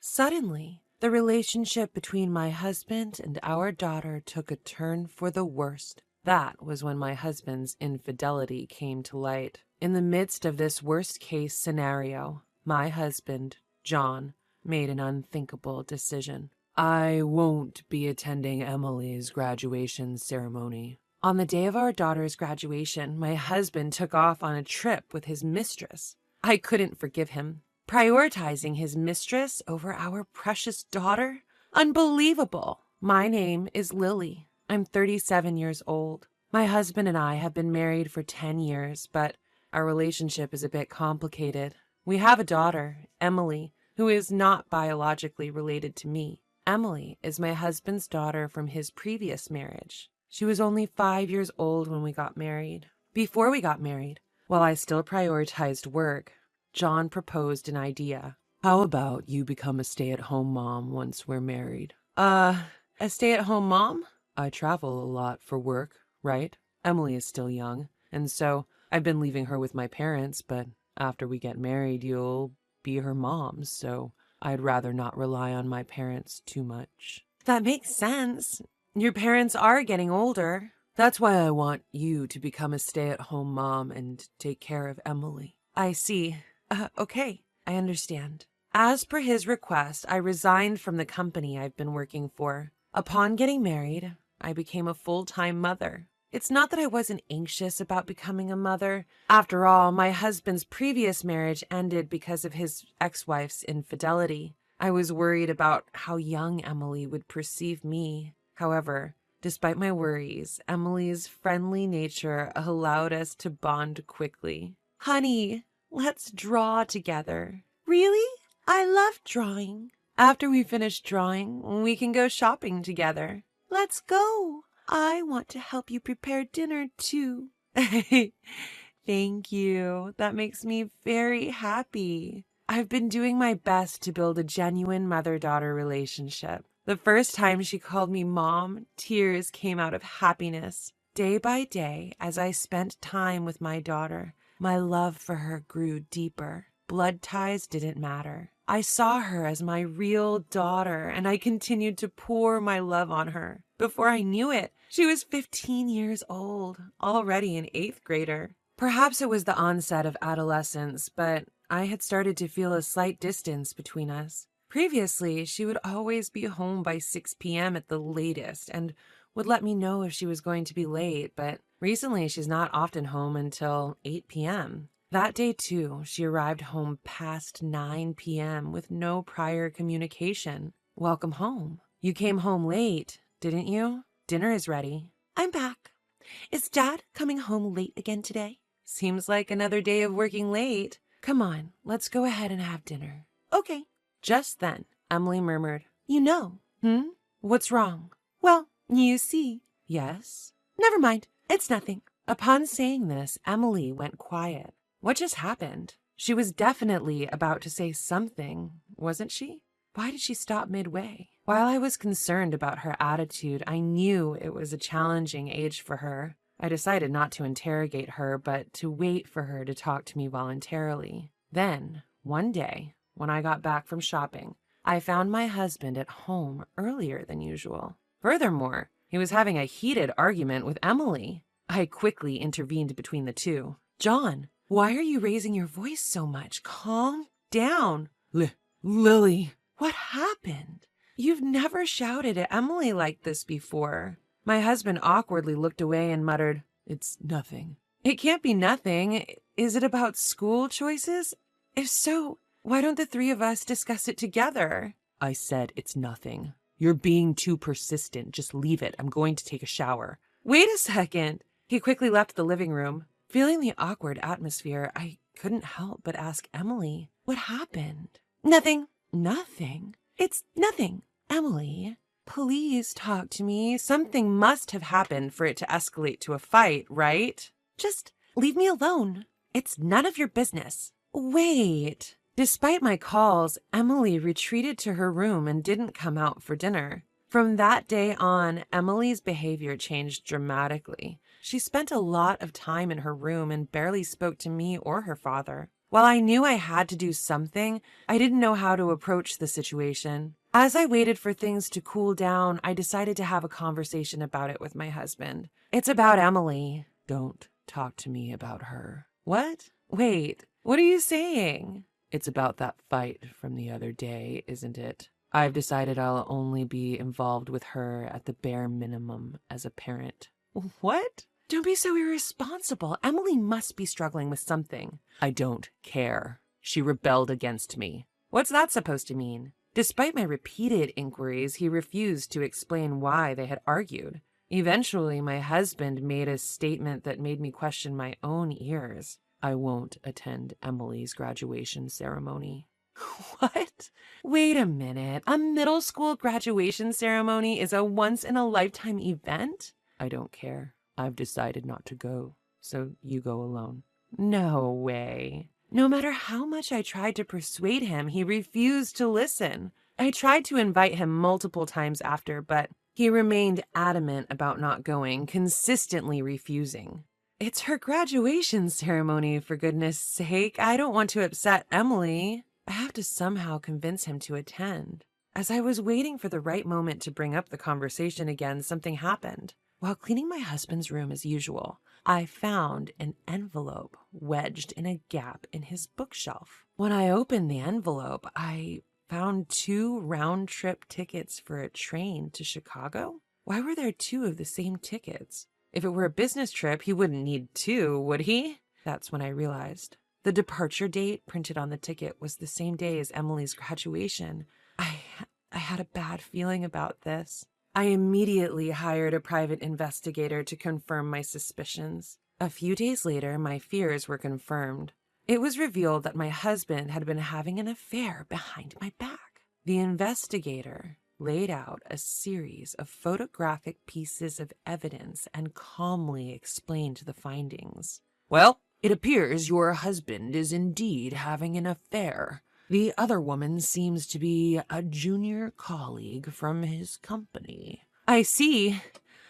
Suddenly, the relationship between my husband and our daughter took a turn for the worst. That was when my husband's infidelity came to light. In the midst of this worst-case scenario, my husband, John, made an unthinkable decision. I won't be attending Emily's graduation ceremony. On the day of our daughter's graduation, my husband took off on a trip with his mistress. I couldn't forgive him. Prioritizing his mistress over our precious daughter? Unbelievable! My name is Lily. I'm 37 years old. My husband and I have been married for 10 years, but our relationship is a bit complicated. We have a daughter, Emily, who is not biologically related to me. Emily is my husband's daughter from his previous marriage. She was only 5 years old when we got married. Before we got married, while I still prioritized work, John proposed an idea. How about you become a stay-at-home mom once we're married? A stay-at-home mom? I travel a lot for work, right? Emily is still young, and so I've been leaving her with my parents, but after we get married, you'll be her mom, so I'd rather not rely on my parents too much. That makes sense. Your parents are getting older. That's why I want you to become a stay-at-home mom and take care of Emily. I see. Okay, I understand. As per his request, I resigned from the company I've been working for. Upon getting married, I became a full-time mother. It's not that I wasn't anxious about becoming a mother. After all, my husband's previous marriage ended because of his ex-wife's infidelity. I was worried about how young Emily would perceive me. However, despite my worries, Emily's friendly nature allowed us to bond quickly. Honey, let's draw together. Really? I love drawing. After we finish drawing, we can go shopping together. Let's go. I want to help you prepare dinner too. Thank you. That makes me very happy. I've been doing my best to build a genuine mother-daughter relationship. The first time she called me mom, tears came out of happiness. Day by day, as I spent time with my daughter, my love for her grew deeper. Blood ties didn't matter. I saw her as my real daughter, and I continued to pour my love on her. Before I knew it, she was 15 years old, already an 8th grader. Perhaps it was the onset of adolescence, but I had started to feel a slight distance between us. Previously, she would always be home by 6 p.m. at the latest and would let me know if she was going to be late, but recently she's not often home until 8 p.m. That day, too, she arrived home past 9 p.m. with no prior communication. Welcome home. You came home late, didn't you? Dinner is ready. I'm back. Is Dad coming home late again today? Seems like another day of working late. Come on, let's go ahead and have dinner. Okay. Just then, Emily murmured, You know. What's wrong? Well, you see. Yes? Never mind. It's nothing. Upon saying this, Emily went quiet. What just happened? She was definitely about to say something, wasn't she? Why did she stop midway? While I was concerned about her attitude, I knew it was a challenging age for her. I decided not to interrogate her, but to wait for her to talk to me voluntarily. Then, one day, when I got back from shopping, I found my husband at home earlier than usual. Furthermore, he was having a heated argument with Emily. I quickly intervened between the two. John, why are you raising your voice so much? Calm down. Lily, what happened? You've never shouted at Emily like this before. My husband awkwardly looked away and muttered, It's nothing. It can't be nothing. Is it about school choices? If so, why don't the three of us discuss it together? I said it's nothing. You're being too persistent. Just leave it. I'm going to take a shower. Wait a second. He quickly left the living room. Feeling the awkward atmosphere, I couldn't help but ask Emily, what happened? Nothing. Nothing? It's nothing. Emily, please talk to me. Something must have happened for it to escalate to a fight, right? Just leave me alone. It's none of your business. Wait. Despite my calls, Emily retreated to her room and didn't come out for dinner. From that day on, Emily's behavior changed dramatically. She spent a lot of time in her room and barely spoke to me or her father. While I knew I had to do something, I didn't know how to approach the situation. As I waited for things to cool down, I decided to have a conversation about it with my husband. It's about Emily. Don't talk to me about her. What? Wait, what are you saying? It's about that fight from the other day, isn't it? I've decided I'll only be involved with her at the bare minimum as a parent. What? Don't be so irresponsible. Emily must be struggling with something. I don't care. She rebelled against me. What's that supposed to mean? Despite my repeated inquiries, he refused to explain why they had argued. Eventually, my husband made a statement that made me question my own ears. I won't attend Emily's graduation ceremony. What? Wait a minute. A middle school graduation ceremony is a once-in-a-lifetime event? I don't care. I've decided not to go, so you go alone. No way. No matter how much I tried to persuade him, he refused to listen. I tried to invite him multiple times after, but he remained adamant about not going, consistently refusing. It's her graduation ceremony, for goodness sake. I don't want to upset Emily. I have to somehow convince him to attend. As I was waiting for the right moment to bring up the conversation again, something happened. While cleaning my husband's room as usual, I found an envelope wedged in a gap in his bookshelf. When I opened the envelope, I found 2 round-trip tickets for a train to Chicago. Why were there 2 of the same tickets? If it were a business trip, he wouldn't need 2, would he? That's when I realized. The departure date printed on the ticket was the same day as Emily's graduation. I had a bad feeling about this. I immediately hired a private investigator to confirm my suspicions. A few days later, my fears were confirmed. It was revealed that my husband had been having an affair behind my back. The investigator laid out a series of photographic pieces of evidence and calmly explained the findings. Well, it appears your husband is indeed having an affair. The other woman seems to be a junior colleague from his company. I see.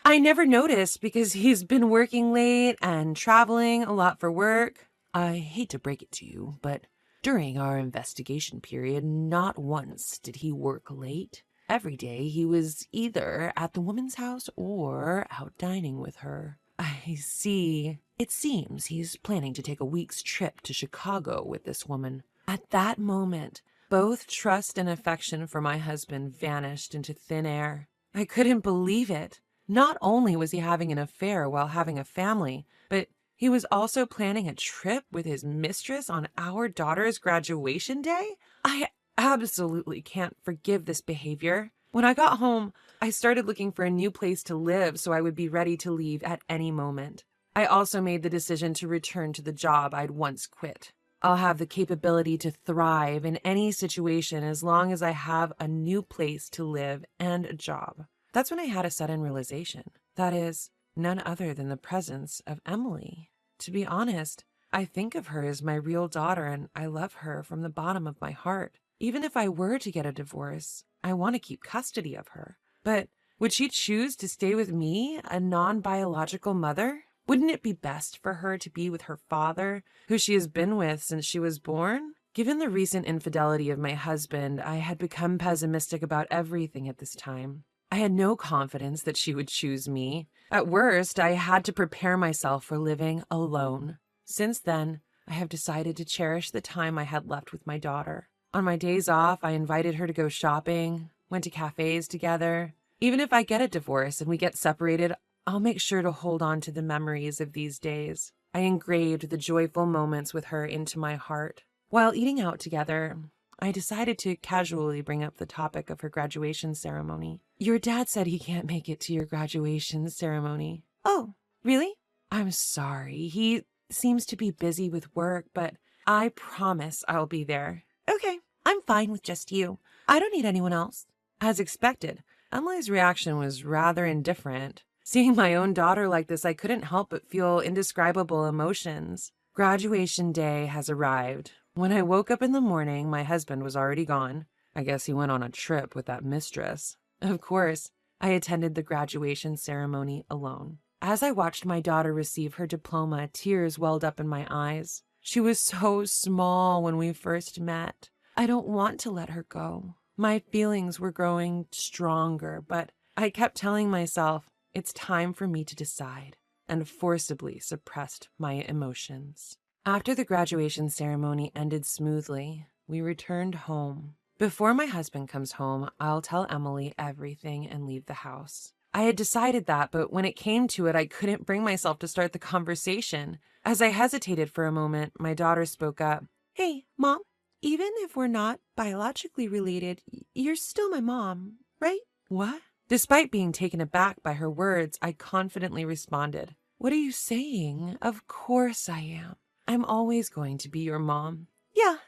I never noticed because he's been working late and traveling a lot for work. I hate to break it to you, but during our investigation period, not once did he work late. Every day he was either at the woman's house or out dining with her. I see. It seems he's planning to take a week's trip to Chicago with this woman. At that moment, both trust and affection for my husband vanished into thin air. I couldn't believe it. Not only was he having an affair while having a family, but he was also planning a trip with his mistress on our daughter's graduation day? I absolutely can't forgive this behavior. When I got home, I started looking for a new place to live so I would be ready to leave at any moment. I also made the decision to return to the job I'd once quit. I'll have the capability to thrive in any situation as long as I have a new place to live and a job. That's when I had a sudden realization. That is, none other than the presence of Emily. To be honest, I think of her as my real daughter and I love her from the bottom of my heart. Even if I were to get a divorce, I want to keep custody of her. But would she choose to stay with me, a non-biological mother? Wouldn't it be best for her to be with her father, who she has been with since she was born? Given the recent infidelity of my husband, I had become pessimistic about everything at this time. I had no confidence that she would choose me. At worst, I had to prepare myself for living alone. Since then, I have decided to cherish the time I had left with my daughter. On my days off, I invited her to go shopping, went to cafes together. Even if I get a divorce and we get separated, I'll make sure to hold on to the memories of these days. I engraved the joyful moments with her into my heart. While eating out together, I decided to casually bring up the topic of her graduation ceremony. Your dad said he can't make it to your graduation ceremony. Oh, really? I'm sorry. He seems to be busy with work, but I promise I'll be there. Okay, I'm fine with just you. I don't need anyone else. As expected, Emily's reaction was rather indifferent. Seeing my own daughter like this, I couldn't help but feel indescribable emotions. Graduation day has arrived. When I woke up in the morning, my husband was already gone. I guess he went on a trip with that mistress. Of course, I attended the graduation ceremony alone. As I watched my daughter receive her diploma, tears welled up in my eyes. She was so small when we first met. I don't want to let her go. My feelings were growing stronger, but I kept telling myself it's time for me to decide, and forcibly suppressed my emotions. After the graduation ceremony ended smoothly, we returned home. Before my husband comes home, I'll tell Emily everything and leave the house. I had decided that, but when it came to it, I couldn't bring myself to start the conversation. As I hesitated for a moment, my daughter spoke up. "Hey, Mom, even if we're not biologically related, you're still my mom, right?" "What?" Despite being taken aback by her words, I confidently responded, "What are you saying? Of course I am. I'm always going to be your mom." "Yeah,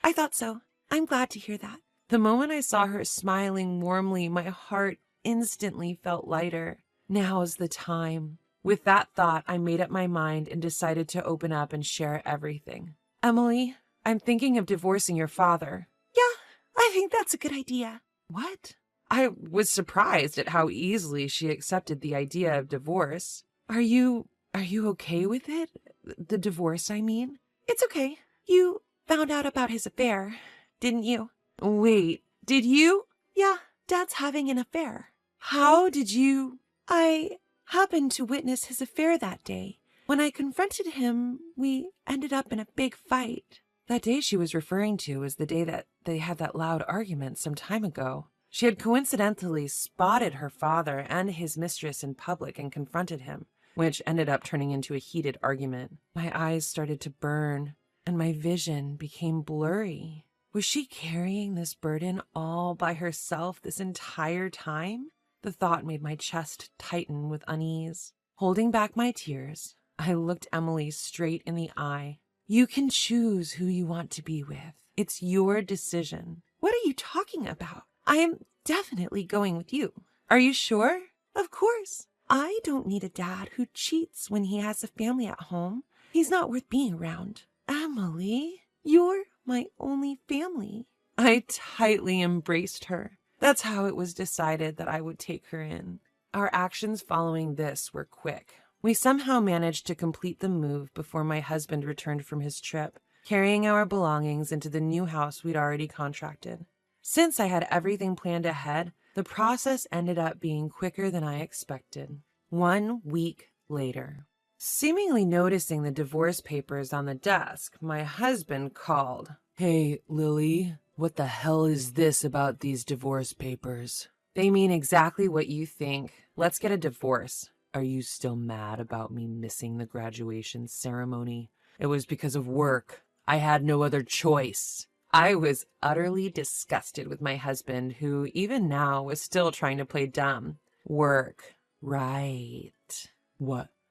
I thought so. I'm glad to hear that." The moment I saw her smiling warmly, my heart instantly felt lighter. Now's the time. With that thought, I made up my mind and decided to open up and share everything. "Emily, I'm thinking of divorcing your father." "Yeah, I think that's a good idea." "What?" I was surprised at how easily she accepted the idea of divorce. Are you okay with it? The divorce, I mean?" "It's okay. You found out about his affair, didn't you?" "Wait, did you?" "Yeah, Dad's having an affair." "How did you?" "I happened to witness his affair that day. When I confronted him, we ended up in a big fight." That day she was referring to was the day that they had that loud argument some time ago. She had coincidentally spotted her father and his mistress in public and confronted him, which ended up turning into a heated argument. My eyes started to burn, and my vision became blurry. Was she carrying this burden all by herself this entire time? The thought made my chest tighten with unease. Holding back my tears, I looked Emily straight in the eye. "You can choose who you want to be with. It's your decision." "What are you talking about? I am definitely going with you." "Are you sure?" "Of course. I don't need a dad who cheats when he has a family at home. He's not worth being around." "Emily, you're my only family." I tightly embraced her. That's how it was decided that I would take her in. Our actions following this were quick. We somehow managed to complete the move before my husband returned from his trip, carrying our belongings into the new house we'd already contracted. Since I had everything planned ahead, the process ended up being quicker than I expected. 1 week later. Seemingly noticing the divorce papers on the desk, my husband called. "Hey, Lily, what the hell is this about these divorce papers?" "They mean exactly what you think. Let's get a divorce." "Are you still mad about me missing the graduation ceremony?" "It was because of work. I had no other choice." I was utterly disgusted with my husband, who even now was still trying to play dumb. "Work. Right.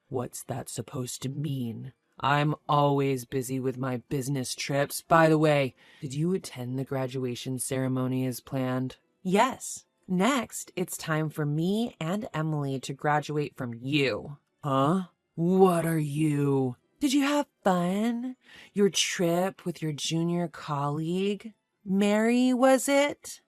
What's that supposed to mean? I'm always busy with my business trips. By the way, did you attend the graduation ceremony as planned?" "Yes. Next, it's time for me and Emily to graduate from you." "Huh? What are you?" "Did you have fun? Your trip with your junior colleague? Mary, was it?"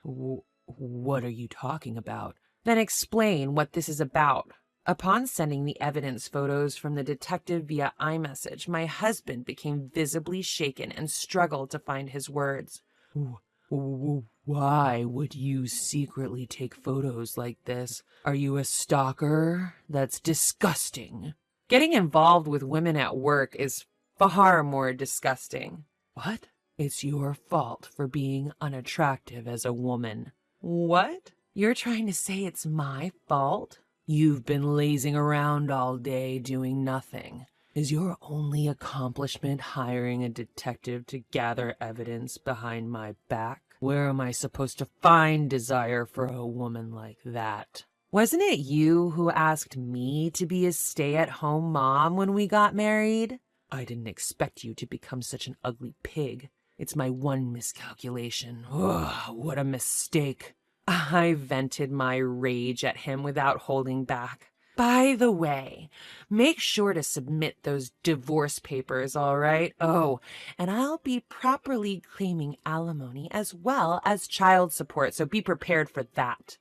What are you talking about?" "Then explain what this is about." Upon sending the evidence photos from the detective via iMessage, my husband became visibly shaken and struggled to find his words. Why would you secretly take photos like this? Are you a stalker? That's disgusting." "Getting involved with women at work is far more disgusting." "What? It's your fault for being unattractive as a woman." "What? You're trying to say it's my fault?" "You've been lazing around all day doing nothing. Is your only accomplishment hiring a detective to gather evidence behind my back? Where am I supposed to find desire for a woman like that?" "Wasn't it you who asked me to be a stay-at-home mom when we got married?" "I didn't expect you to become such an ugly pig. It's my one miscalculation. Ugh, what a mistake." I vented my rage at him without holding back. "By the way, make sure to submit those divorce papers, all right? Oh, and I'll be properly claiming alimony as well as child support, so be prepared for that."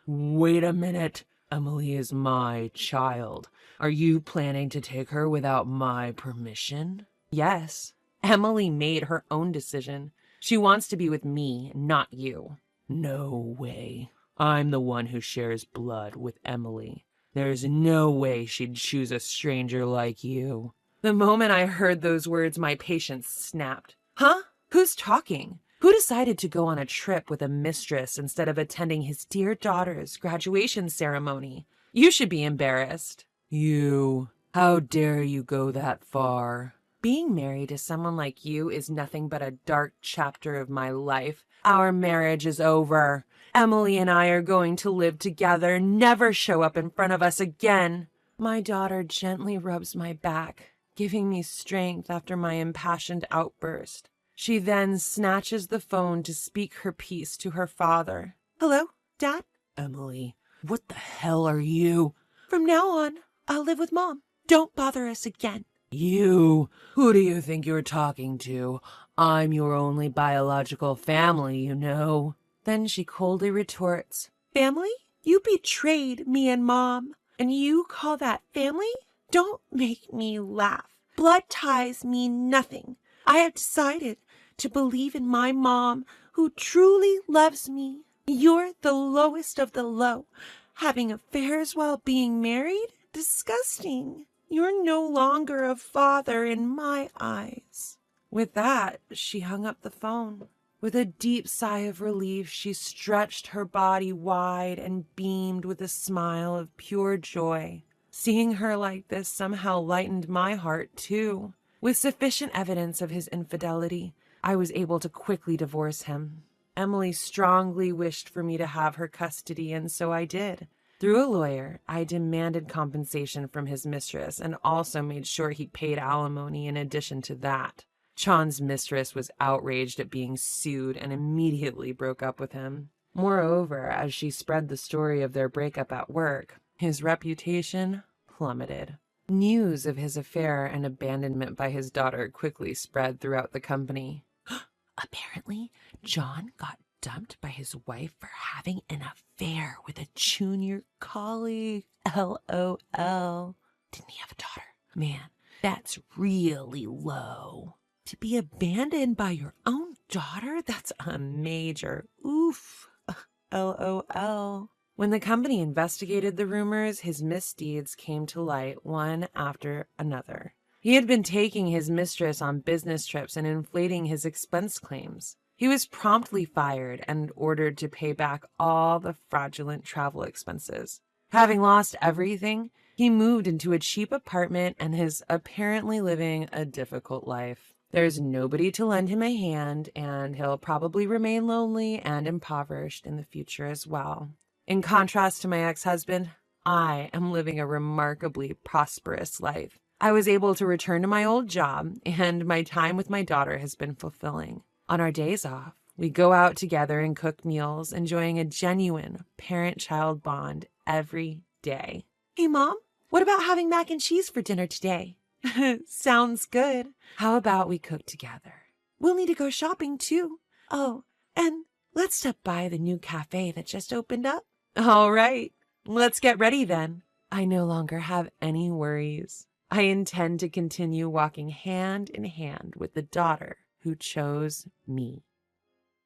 Wait a minute. Emily is my child. Are you planning to take her without my permission? Yes. Emily made her own decision. She wants to be with me, not you. No way. I'm the one who shares blood with Emily. There's no way she'd choose a stranger like you. The moment I heard those words, my patience snapped. Huh? Who's talking? Who decided to go on a trip with a mistress instead of attending his dear daughter's graduation ceremony? You should be embarrassed. You. How dare you go that far? Being married to someone like you is nothing but a dark chapter of my life. Our marriage is over. Emily and I are going to live together, never show up in front of us again. My daughter gently rubs my back, giving me strength after my impassioned outburst. She then snatches the phone to speak her piece to her father. Hello, Dad? Emily, what the hell are you? From now on, I'll live with Mom. Don't bother us again. You? Who do you think you're talking to? I'm your only biological family, you know. Then she coldly retorts, Family? You betrayed me and Mom, and you call that family? Don't make me laugh. Blood ties mean nothing. I have decided to believe in my mom, who truly loves me. You're the lowest of the low. Having affairs while being married? Disgusting. You're no longer a father in my eyes. With that, she hung up the phone. With a deep sigh of relief, she stretched her body wide and beamed with a smile of pure joy. Seeing her like this somehow lightened my heart, too. With sufficient evidence of his infidelity, I was able to quickly divorce him. Emily strongly wished for me to have her custody, and so I did. Through a lawyer, I demanded compensation from his mistress and also made sure he paid alimony in addition to that. Chan's mistress was outraged at being sued and immediately broke up with him. Moreover, as she spread the story of their breakup at work, his reputation plummeted. News of his affair and abandonment by his daughter quickly spread throughout the company. Apparently, John got dumped by his wife for having an affair with a junior colleague. LOL. Didn't he have a daughter? Man, that's really low. To be abandoned by your own daughter? That's a major oof. LOL. When the company investigated the rumors, his misdeeds came to light one after another. He had been taking his mistress on business trips and inflating his expense claims. He was promptly fired and ordered to pay back all the fraudulent travel expenses. Having lost everything, he moved into a cheap apartment and is apparently living a difficult life. There's nobody to lend him a hand, and he'll probably remain lonely and impoverished in the future as well. In contrast to my ex-husband, I am living a remarkably prosperous life. I was able to return to my old job, and my time with my daughter has been fulfilling. On our days off, we go out together and cook meals, enjoying a genuine parent-child bond every day. Hey, Mom, what about having mac and cheese for dinner today? Sounds good. How about we cook together? We'll need to go shopping, too. Oh, and let's stop by the new cafe that just opened up. All right, let's get ready then. I no longer have any worries. I intend to continue walking hand in hand with the daughter who chose me.